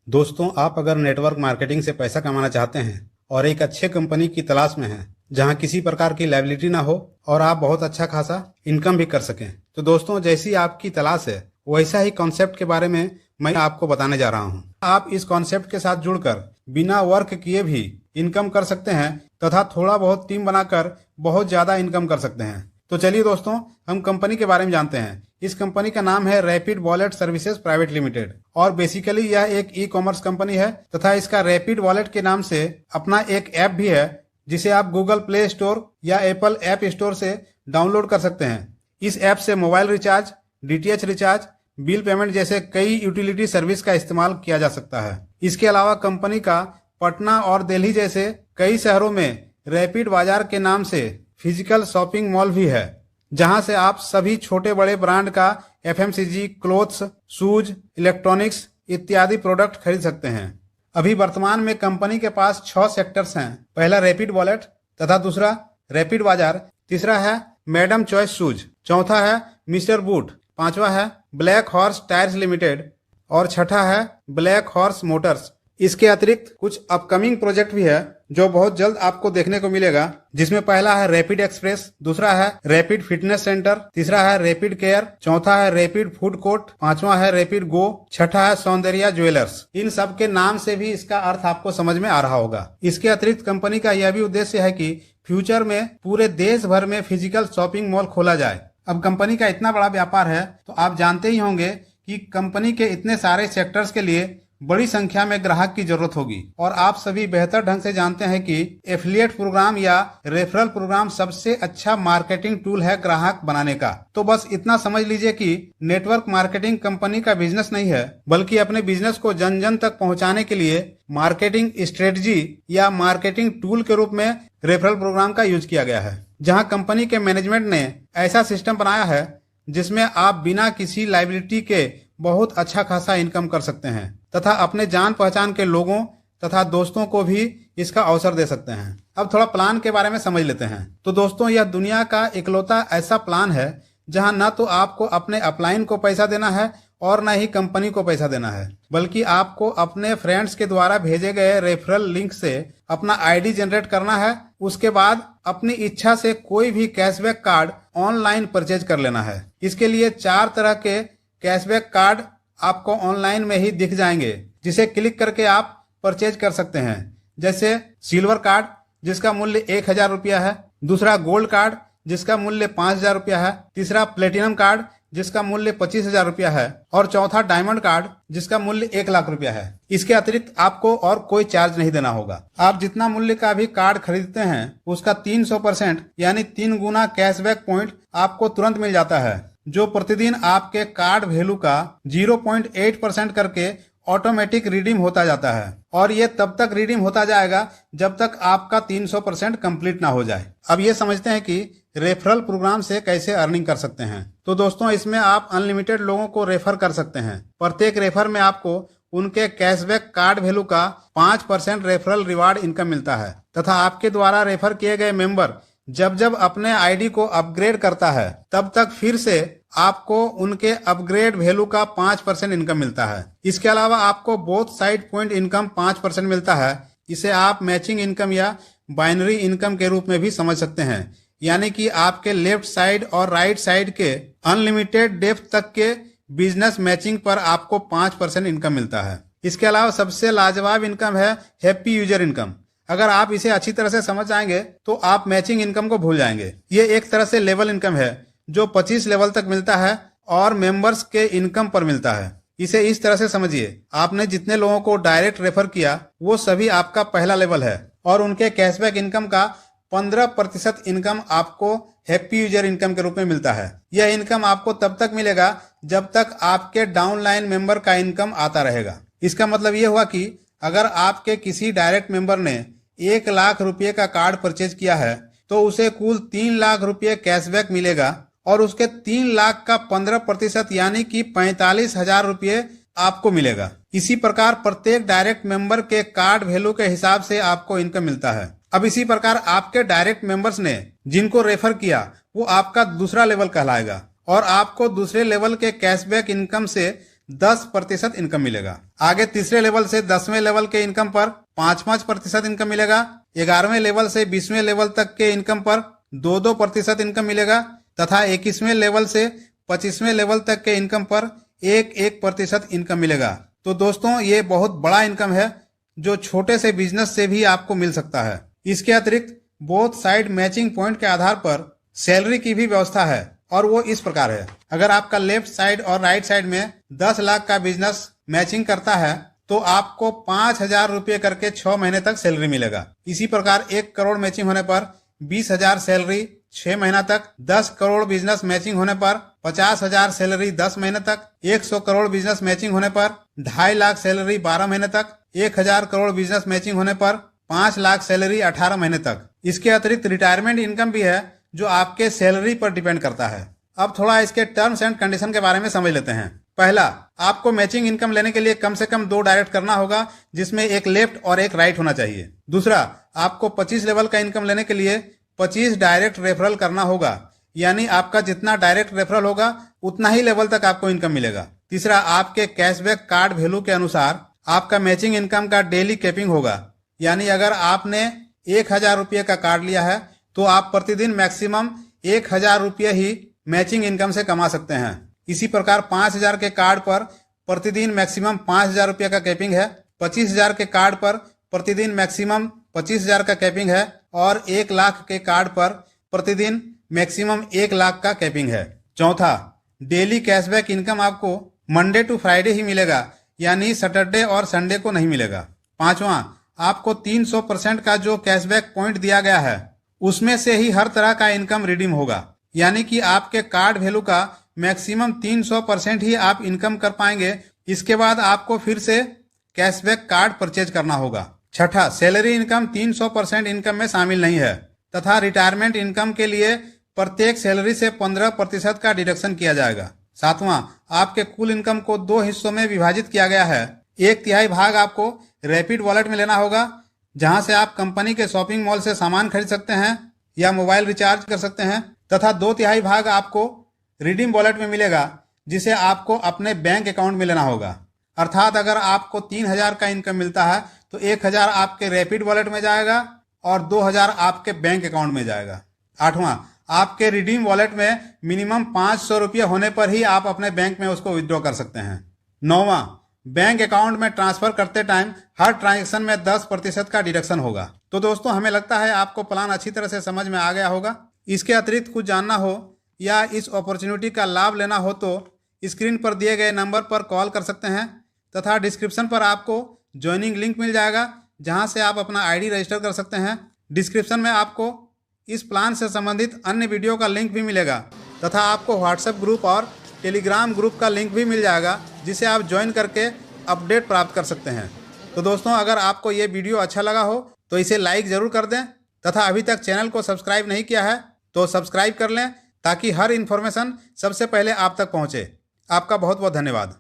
दोस्तों, आप अगर नेटवर्क मार्केटिंग से पैसा कमाना चाहते हैं और एक अच्छे कंपनी की तलाश में हैं जहां किसी प्रकार की लायबिलिटी ना हो और आप बहुत अच्छा खासा इनकम भी कर सकें, तो दोस्तों जैसी आपकी तलाश है वैसा ही कॉन्सेप्ट के बारे में मैं आपको बताने जा रहा हूं। आप इस कॉन्सेप्ट के साथ जुड़कर बिना वर्क किए भी इनकम कर सकते हैं तथा थोड़ा बहुत टीम बनाकर बहुत ज्यादा इनकम कर सकते हैं। तो चलिए दोस्तों, हम कंपनी के बारे में जानते हैं। इस कंपनी का नाम है rapid wallet services private limited और बेसिकली यह एक ई कॉमर्स कंपनी है तथा इसका रैपिड वॉलेट के नाम से अपना एक ऐप भी है जिसे आप गूगल प्ले स्टोर या एप्पल ऐप स्टोर से डाउनलोड कर सकते हैं। इस ऐप से mobile recharge, DTH recharge, bill payment जैसे कई यूटिलिटी सर्विस का इस्तेमाल किया जा सकता है। इसके अलावा कंपनी का पटना और दिल्ली जैसे कई शहरों में रैपिड बाजार के नाम से फिजिकल शॉपिंग मॉल भी है जहां से आप सभी छोटे बड़े ब्रांड का एफएमसीजी, क्लोथ्स, शूज, इलेक्ट्रॉनिक्स इत्यादि प्रोडक्ट खरीद सकते हैं। अभी वर्तमान में कंपनी के पास 6 सेक्टर्स हैं। पहला रैपिड वॉलेट तथा दूसरा रैपिड बाजार, तीसरा है मैडम चॉइस शूज, चौथा है मिस्टर बूट, पांचवा है ब्लैक हॉर्स टायर्स लिमिटेड और छठा है ब्लैक हॉर्स मोटर्स। इसके अतिरिक्त कुछ अपकमिंग प्रोजेक्ट भी है जो बहुत जल्द आपको देखने को मिलेगा, जिसमें पहला है रैपिड एक्सप्रेस, दूसरा है रैपिड फिटनेस सेंटर, तीसरा है रैपिड केयर, चौथा है रैपिड फूड कोर्ट, पांचवा है रैपिड गो, छठा है सौंदर्या ज्वेलर्स। इन सब के नाम से भी इसका अर्थ आपको समझ में आ रहा होगा। इसके अतिरिक्त कंपनी का यह भी उद्देश्य है कि फ्यूचर में पूरे देश भर में फिजिकल शॉपिंग मॉल खोला जाए। अब कंपनी का इतना बड़ा व्यापार है तो आप जानते ही होंगे कि कंपनी के इतने सारे सेक्टर्स के लिए बड़ी संख्या में ग्राहक की जरूरत होगी और आप सभी बेहतर ढंग से जानते हैं कि एफिलिएट प्रोग्राम या रेफरल प्रोग्राम सबसे अच्छा मार्केटिंग टूल है ग्राहक बनाने का। तो बस इतना समझ लीजिए कि नेटवर्क मार्केटिंग कंपनी का बिजनेस नहीं है, बल्कि अपने बिजनेस को जन जन तक पहुंचाने के लिए मार्केटिंग स्ट्रेटजी या मार्केटिंग टूल के रूप में रेफरल प्रोग्राम का यूज किया गया है। जहाँ कंपनी के मैनेजमेंट ने ऐसा सिस्टम बनाया है जिसमें आप बिना किसी लायबिलिटी के बहुत अच्छा खासा इनकम कर सकते हैं तथा अपने जान पहचान के लोगों तथा दोस्तों को भी इसका अवसर दे सकते हैं। अब थोड़ा प्लान के बारे में समझ लेते हैं। तो दोस्तों, यह दुनिया का इकलौता ऐसा प्लान है जहां न तो आपको अपने अपलाइन को पैसा देना है और न ही कंपनी को पैसा देना है, बल्कि आपको अपने फ्रेंड्स के द्वारा भेजे गए रेफरल लिंक से अपना आईडी जनरेट करना है। उसके बाद अपनी इच्छा से कोई भी कैशबैक कार्ड ऑनलाइन परचेज कर लेना है। इसके लिए 4 तरह के कैशबैक कार्ड आपको ऑनलाइन में ही दिख जाएंगे, जिसे क्लिक करके आप परचेज कर सकते हैं। जैसे सिल्वर कार्ड जिसका मूल्य 1000 रुपया है, दूसरा गोल्ड कार्ड जिसका मूल्य 5000 रुपया है, तीसरा प्लेटिनम कार्ड जिसका मूल्य 25,000 रुपया है और चौथा डायमंड कार्ड जिसका मूल्य 1 लाख रुपया है। इसके अतिरिक्त आपको और कोई चार्ज नहीं देना होगा। आप जितना मूल्य का भी कार्ड खरीदते हैं उसका 300% यानी 3 गुना कैशबैक पॉइंट आपको तुरंत मिल जाता है, जो प्रतिदिन आपके कार्ड वैल्यू का 0.8% करके ऑटोमेटिक रिडीम होता जाता है और ये तब तक रिडीम होता जाएगा जब तक आपका 300% कंप्लीट ना हो जाए। अब ये समझते हैं कि रेफरल प्रोग्राम से कैसे अर्निंग कर सकते हैं। तो दोस्तों, इसमें आप अनलिमिटेड लोगों को रेफर कर सकते हैं। प्रत्येक रेफर में आपको उनके कैशबैक कार्ड वैल्यू का 5% रेफरल रिवार्ड इनकम मिलता है तथा आपके द्वारा रेफर किए गए मेंबर जब जब अपने आईडी को अपग्रेड करता है तब तक फिर से आपको उनके अपग्रेड वैल्यू का 5% इनकम मिलता है। इसके अलावा आपको बोथ साइड पॉइंट इनकम 5% मिलता है। इसे आप मैचिंग इनकम या बाइनरी इनकम के रूप में भी समझ सकते हैं, यानी कि आपके लेफ्ट साइड और राइट साइड के अनलिमिटेड डेप्थ तक के बिजनेस मैचिंग पर आपको 5% इनकम मिलता है। इसके अलावा सबसे लाजवाब इनकम है हैप्पी यूजर इनकम। अगर आप इसे अच्छी तरह से समझ जाएंगे तो आप मैचिंग इनकम को भूल जाएंगे। ये एक तरह से लेवल इनकम है जो 25 लेवल तक मिलता है और मेंबर्स के इनकम पर मिलता है। इसे इस तरह से समझिए, आपने जितने लोगों को डायरेक्ट रेफर किया वो सभी आपका पहला लेवल है और उनके कैशबैक इनकम का 15% इनकम आपको हैप्पी यूजर इनकम के रूप में मिलता है। यह इनकम आपको तब तक मिलेगा जब तक आपके डाउनलाइन मेंबर का इनकम आता रहेगा। इसका मतलब ये हुआ कि अगर आपके किसी डायरेक्ट मेंबर ने 1 लाख रुपए का कार्ड परचेज किया है तो उसे कुल 3 लाख रुपए कैशबैक मिलेगा और उसके 3 लाख का 15% यानी कि 45,000 रुपये आपको मिलेगा। इसी प्रकार प्रत्येक डायरेक्ट मेंबर के कार्ड वैल्यू के हिसाब से आपको इनकम मिलता है। अब इसी प्रकार आपके डायरेक्ट मेंबर्स ने जिनको रेफर किया वो आपका दूसरा लेवल कहलाएगा और आपको दूसरे लेवल के कैशबैक इनकम से 10% इनकम मिलेगा। आगे तीसरे लेवल से 10वें लेवल के इनकम पर 5% इनकम मिलेगा। 11वें लेवल से 20वें लेवल तक के इनकम पर 2% इनकम मिलेगा तथा 21वें लेवल से 25वें लेवल तक के इनकम पर 1% इनकम मिलेगा। तो दोस्तों ये बहुत बड़ा इनकम है जो छोटे से बिजनेस से भी आपको मिल सकता है। इसके अतिरिक्त बोथ साइड मैचिंग पॉइंट के आधार पर सैलरी की भी व्यवस्था है और वो इस प्रकार है। अगर आपका लेफ्ट साइड और राइट साइड में 10 लाख का बिजनेस मैचिंग करता है तो आपको 5,000 रुपये करके 6 महीने तक सैलरी मिलेगा। इसी प्रकार 1 करोड़ मैचिंग होने पर 20,000 सैलरी 6 महीना तक, 10 करोड़ बिजनेस मैचिंग होने पर 50,000 सैलरी 10 महीने तक, 100 करोड़ बिजनेस मैचिंग होने पर 2.5 लाख सैलरी 12 महीने तक, 1,000 करोड़ बिजनेस मैचिंग होने पर 5 लाख सैलरी 18 महीने तक। इसके अतिरिक्त रिटायरमेंट इनकम भी है जो आपके सैलरी पर डिपेंड करता है। अब थोड़ा इसके टर्म्स एंड कंडीशन के बारे में समझ लेते हैं। पहला, आपको मैचिंग इनकम लेने के लिए कम से कम 2 डायरेक्ट करना होगा जिसमें एक लेफ्ट और एक राइट होना चाहिए। दूसरा, आपको 25 लेवल का इनकम लेने के लिए 25 डायरेक्ट रेफरल करना होगा, यानी आपका जितना डायरेक्ट रेफरल होगा उतना ही लेवल तक आपको इनकम मिलेगा। तीसरा, आपके कैशबैक कार्ड वैल्यू के अनुसार आपका मैचिंग इनकम का डेली कैपिंग होगा, यानी अगर आपने 1,000 रुपये का कार्ड लिया है तो आप प्रतिदिन मैक्सिमम 1,000 रुपये ही मैचिंग इनकम से कमा सकते हैं। इसी प्रकार 5,000 के कार्ड पर प्रतिदिन मैक्सिमम 5,000 रुपये का कैपिंग है, 25,000 के कार्ड पर प्रतिदिन मैक्सिमम 25,000 का कैपिंग है और 1 लाख के कार्ड पर प्रतिदिन मैक्सिमम 1 लाख का कैपिंग है। चौथा, डेली कैशबैक इनकम आपको मंडे टू फ्राइडे ही मिलेगा, यानी सैटरडे और संडे को नहीं मिलेगा। पांचवा, आपको 300% का जो कैशबैक पॉइंट दिया गया है उसमें से ही हर तरह का इनकम रिडीम होगा, यानी कि आपके कार्ड वैल्यू का मैक्सिमम 300% ही आप इनकम कर पाएंगे। इसके बाद आपको फिर से कैशबैक कार्ड परचेज करना होगा। छठा, सैलरी इनकम 300% इनकम में शामिल नहीं है तथा रिटायरमेंट इनकम के लिए प्रत्येक सैलरी से 15% का डिडक्शन किया जाएगा। सातवां, आपके कुल इनकम को 2 हिस्सों में विभाजित किया गया है। 1/3 भाग आपको रैपिड वॉलेट में लेना होगा, जहां से आप कंपनी के शॉपिंग मॉल से सामान खरीद सकते हैं या मोबाइल रिचार्ज कर सकते हैं, तथा 2/3 भाग आपको रिडीम वॉलेट में मिलेगा, जिसे आपको अपने बैंक अकाउंट में लेना होगा। अर्थात अगर आपको 3,000 का इनकम मिलता है तो 1,000 आपके रैपिड वॉलेट में जाएगा और 2,000 आपके बैंक अकाउंट में जाएगा। आठवां, आपके रिडीम वॉलेट में मिनिमम 500 रुपये होने पर ही आप अपने बैंक में उसको विड्रॉ कर सकते हैं। नौवां, बैंक अकाउंट में ट्रांसफर करते टाइम हर ट्रांजैक्शन में 10% का डिडक्शन होगा। तो दोस्तों, हमें लगता है आपको प्लान अच्छी तरह से समझ में आ गया होगा। इसके अतिरिक्त कुछ जानना हो या इस अपॉर्चुनिटी का लाभ लेना हो तो स्क्रीन पर दिए गए नंबर पर कॉल कर सकते हैं तथा डिस्क्रिप्शन पर आपको ज्वाइनिंग लिंक मिल जाएगा, जहां से आप अपना आईडी रजिस्टर कर सकते हैं। डिस्क्रिप्शन में आपको इस प्लान से संबंधित अन्य वीडियो का लिंक भी मिलेगा तथा आपको व्हाट्सएप ग्रुप और टेलीग्राम ग्रुप का लिंक भी मिल जाएगा, जिसे आप ज्वाइन करके अपडेट प्राप्त कर सकते हैं। तो दोस्तों, अगर आपको ये वीडियो अच्छा लगा हो तो इसे लाइक ज़रूर कर दें तथा अभी तक चैनल को सब्सक्राइब नहीं किया है तो सब्सक्राइब कर लें ताकि हर इन्फॉर्मेशन सबसे पहले आप तक पहुँचे। आपका बहुत बहुत धन्यवाद।